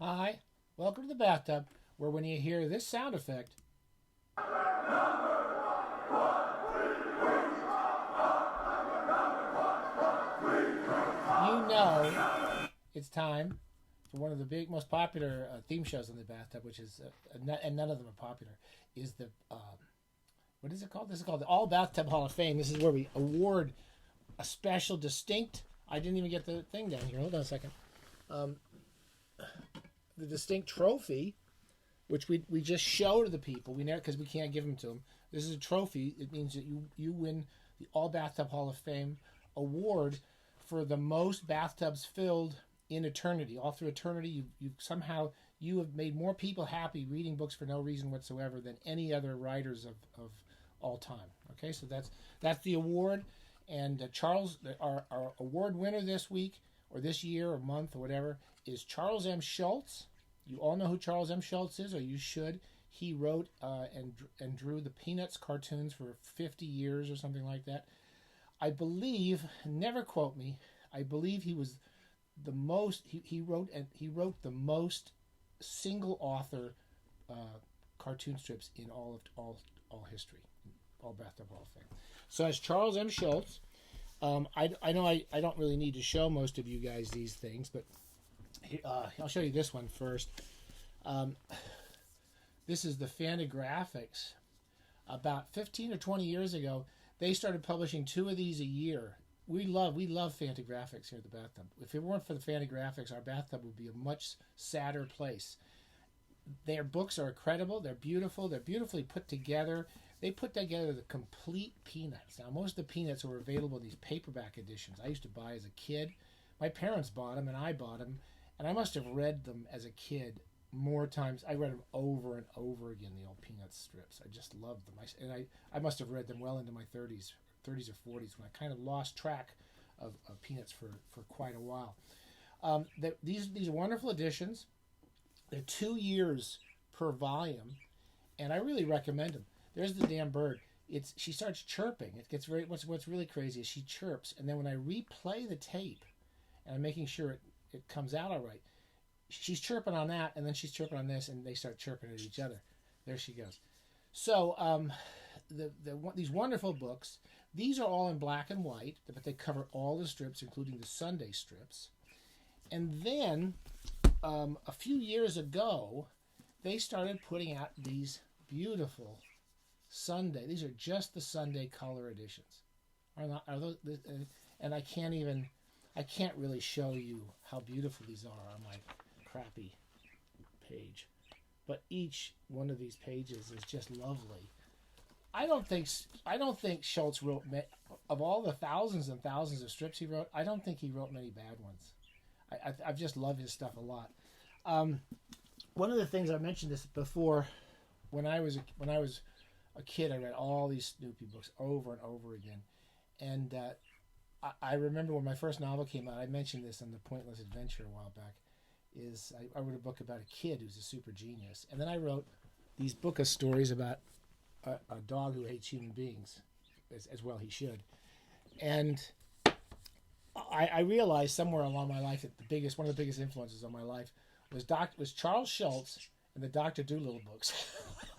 Hi, welcome to the bathtub, where when you hear this sound effect, you know it's time for one of the most popular theme shows in the bathtub, which is, and none of them are popular, is the, what is it called? This is called the All-Bathtub Hall of Fame. This is where we award a special, distinct, I didn't even get the thing down here, hold on a second, the distinct trophy, which we just show to the people. We never, because we can't give them to them. This is a trophy. It means that you win the All Bathtub Hall of Fame award for the most bathtubs filled in eternity. All through eternity, you have made more people happy reading books for no reason whatsoever than any other writers of all time. Okay, so that's the award. And Charles, our award winner this week or this year or month or whatever, is Charles M. Schulz. You all know who Charles M. Schulz is, or you should. He wrote and drew the Peanuts cartoons for 50 years or something like that. I believe, never quote me, I believe he was the most, he wrote the most single author cartoon strips in all history, all Bathtub Hall of Fame. So as Charles M. Schulz, I know I don't really need to show most of you guys these things, but I'll show you this one first. This is the Fantagraphics. About 15 or 20 years ago, they started publishing 2 of these a year. We love Fantagraphics here at the bathtub. If it weren't for the Fantagraphics, our bathtub would be a much sadder place. Their books are incredible. They're beautiful. They're beautifully put together. They put together the complete Peanuts. Now, most of the Peanuts were available in these paperback editions. I used to buy as a kid. My parents bought them, and I bought them. And I must have read them as a kid more times. I read them over and over again, the old Peanuts strips. I just loved them. I must have read them well into my 30s or 40s, when I kind of lost track of Peanuts for quite a while. These are wonderful editions. They're 2 years per volume, and I really recommend them. There's the damn bird. She starts chirping. It gets what's really crazy is she chirps, and then when I replay the tape, and I'm making sure it comes out all right, she's chirping on that, and then she's chirping on this, and they start chirping at each other. There she goes. So these wonderful books, these are all in black and white, but they cover all the strips, including the Sunday strips. And then a few years ago, they started putting out these beautiful Sunday. These are just the Sunday color editions. Are those? And I can't really show you how beautiful these are on my crappy page, but each one of these pages is just lovely. I don't think Schulz wrote, of all the thousands and thousands of strips he wrote, I don't think he wrote many bad ones. I've just loved his stuff a lot. One of the things, I mentioned this before, when I was a kid, I read all these Snoopy books over and over again, and I remember when my first novel came out, I mentioned this in The Pointless Adventure a while back, I wrote a book about a kid who's a super genius. And then I wrote these book of stories about a dog who hates human beings, as well he should. And I realized somewhere along my life that one of the biggest influences on my life was Charles Schulz and the Dr. Dolittle books.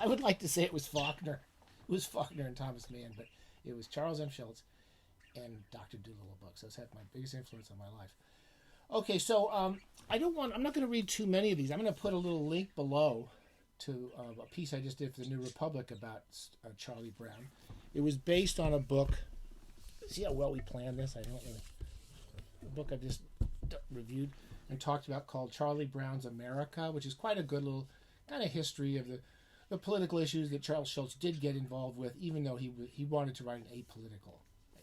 I would like to say it was Faulkner. It was Faulkner and Thomas Mann, but it was Charles M. Schulz and Dr. Dolittle books. Those had my biggest influence on my life. Okay, so I'm not going to read too many of these. I'm going to put a little link below to a piece I just did for the New Republic about Charlie Brown. It was based on a book. See how well we planned this? A book I just reviewed and talked about called Charlie Brown's America, which is quite a good little kind of history of the political issues that Charles Schulz did get involved with, even though he wanted to write an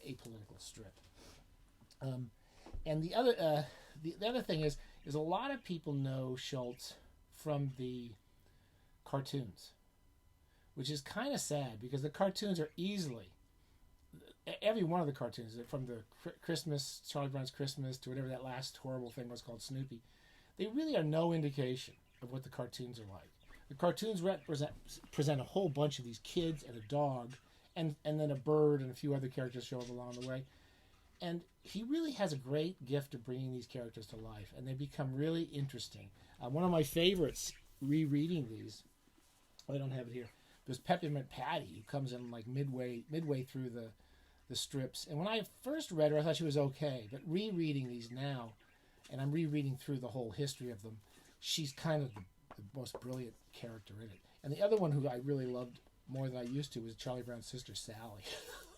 apolitical strip. And the other thing is a lot of people know Schulz from the cartoons, which is kind of sad because the cartoons are every one of the cartoons, from the Charlie Brown's Christmas to whatever that last horrible thing was called Snoopy, they really are no indication of what the cartoons are like. The cartoons present a whole bunch of these kids and a dog, and then a bird and a few other characters show up along the way. And he really has a great gift of bringing these characters to life, and they become really interesting. One of my favorites rereading these, I don't have it here, was Peppermint Patty, who comes in like midway through the strips. And when I first read her, I thought she was okay, but rereading these now, and I'm rereading through the whole history of them, she's kind of the most brilliant character in it. And the other one who I really loved more than I used to was Charlie Brown's sister Sally,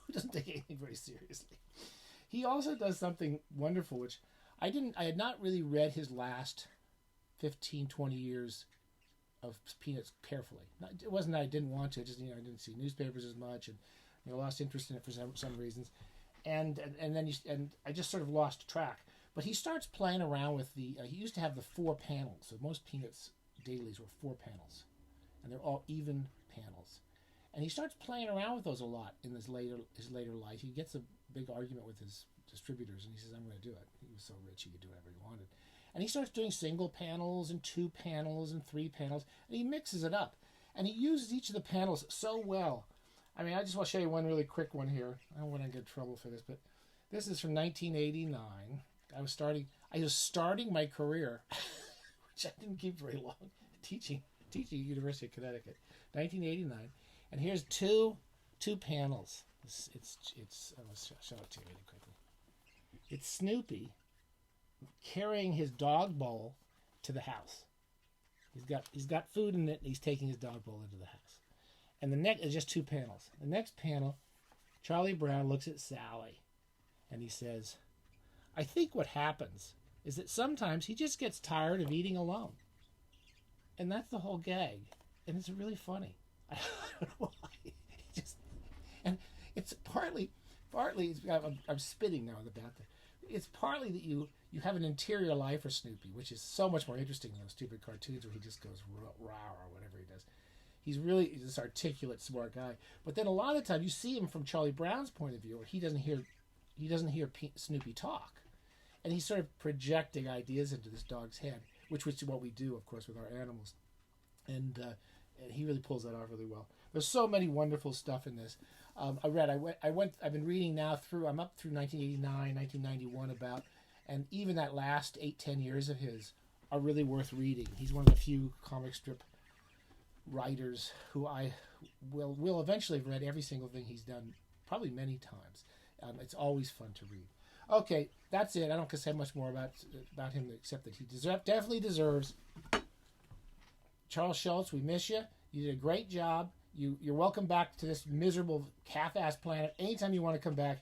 who doesn't take anything very seriously. He also does something wonderful, which I had not really read his last 15, 20 years of Peanuts carefully. It wasn't that I didn't want to, just I didn't see newspapers as much, and lost interest in it for some reasons, and I just sort of lost track. But he starts playing around with he used to have the 4 panels. So most Peanuts dailies were 4 panels, and they're all even panels. And he starts playing around with those a lot in his later life. He gets a big argument with his distributors, and he says, "I'm going to do it." He was so rich he could do whatever he wanted. And he starts doing single panels and 2 panels and 3 panels, and he mixes it up. And he uses each of the panels so well. I mean, I just want to show you one really quick one here. I don't want to get in trouble for this, but this is from 1989. I was starting my career, which I didn't keep very long, teaching at University of Connecticut, 1989. And here's two panels. It's I'll show it to you really quickly. It's Snoopy carrying his dog bowl to the house. He's got food in it, and he's taking his dog bowl into the house. And the next is just 2 panels. The next panel, Charlie Brown looks at Sally, and he says, "I think what happens is that sometimes he just gets tired of eating alone." And that's the whole gag. And it's really funny. I don't know why. And it's partly I'm spitting now in the bathroom. It's partly that you have an interior life for Snoopy, which is so much more interesting than those stupid cartoons where he just goes rah or whatever he does. He's really this articulate, smart guy. But then a lot of the time you see him from Charlie Brown's point of view, where he doesn't hear Snoopy talk, and he's sort of projecting ideas into this dog's head, which is what we do, of course, with our animals. And he really pulls that off really well. There's so many wonderful stuff in this. I've been reading now through. I'm up through 1989, 1991 about, and even that last 8-10 years of his are really worth reading. He's one of the few comic strip writers who I will eventually have read every single thing he's done, probably many times. It's always fun to read. Okay, that's it. I don't say much more about him except that he definitely deserves. Charles Schulz, we miss you. You did a great job. You're welcome back to this miserable half-assed planet anytime you want to come back.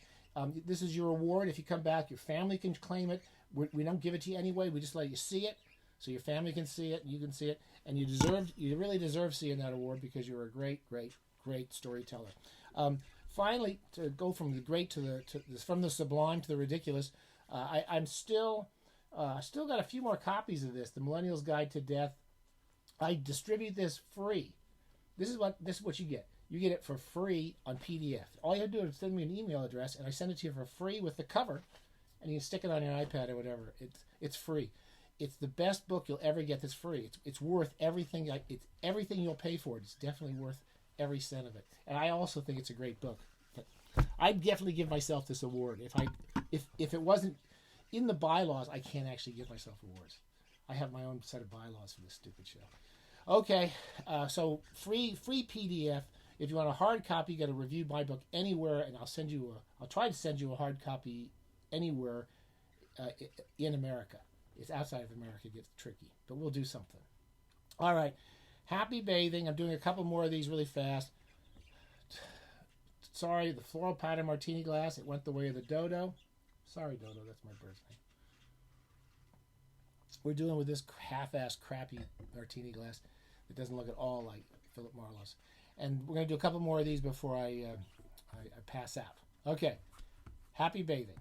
This is your reward. If you come back, your family can claim it. We don't give it to you anyway. We just let you see it, so your family can see it, and you can see it. And you really deserve seeing that award because you're a great, great, great storyteller. Finally, to go from the great from the sublime to the ridiculous, I'm still got a few more copies of this. The Millennial's Guide to Death. I distribute this free. This is what you get. You get it for free on PDF. All you have to do is send me an email address, and I send it to you for free with the cover, and you can stick it on your iPad or whatever. It's free. It's the best book you'll ever get that's free. It's worth everything. It's everything you'll pay for it. It's definitely worth every cent of it. And I also think it's a great book. But I'd definitely give myself this award. If it wasn't in the bylaws, I can't actually give myself awards. I have my own set of bylaws for this stupid show. Okay, so free PDF. If you want a hard copy, you got to review my book anywhere, and I'll try to send you a hard copy anywhere in America. It's outside of America, it gets tricky, but we'll do something. All right, happy bathing. I'm doing a couple more of these really fast. Sorry, the floral pattern martini glass, it went the way of the dodo. Sorry, Dodo, that's my bird's name. We're doing with this half-assed, crappy martini glass that doesn't look at all like Philip Marlowe's. And we're going to do a couple more of these before I pass out. Okay, happy bathing.